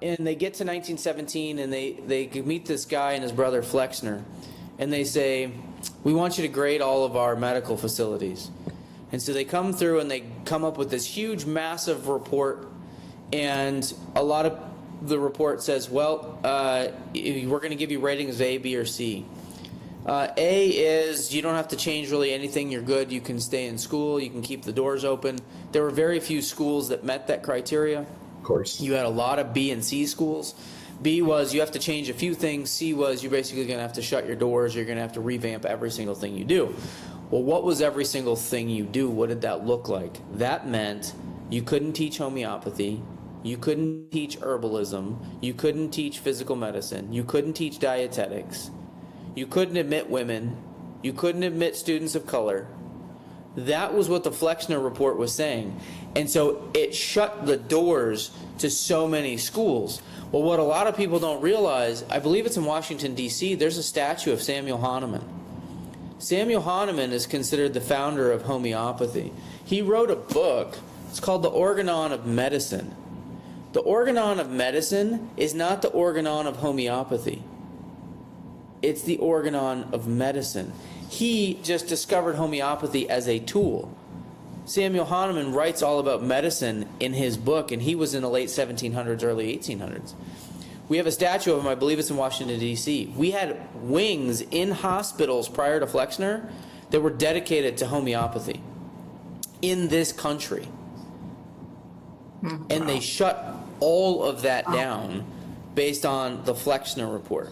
And they get to 1917 and they meet this guy and his brother Flexner, and they say, we want you to grade all of our medical facilities. And so they come through and they come up with this huge, massive report, and a lot of the report says, well, we're going to give you ratings of A, B, or C. A is you don't have to change really anything, you're good, you can stay in school, you can keep the doors open. There were very few schools that met that criteria. Of course. You had a lot of B and C schools. B was you have to change a few things. C was you're basically going to have to shut your doors. You're going to have to revamp every single thing you do. Well, what was every single thing you do? What did that look like? That meant you couldn't teach homeopathy. You couldn't teach herbalism. You couldn't teach physical medicine. You couldn't teach dietetics. You couldn't admit women. You couldn't admit students of color. That was what the Flexner report was saying. And so it shut the doors to so many schools. Well, what a lot of people don't realize, I believe it's in Washington, D.C., there's a statue of Samuel Hahnemann. Samuel Hahnemann is considered the founder of homeopathy. He wrote a book. It's called The Organon of Medicine. The Organon of Medicine is not the Organon of homeopathy. It's the Organon of Medicine. He just discovered homeopathy as a tool. Samuel Hahnemann writes all about medicine in his book, and he was in the late 1700s, early 1800s. We have a statue of him, I believe it's in Washington, D.C. We had wings in hospitals prior to Flexner that were dedicated to homeopathy in this country. And they shut all of that down based on the Flexner report.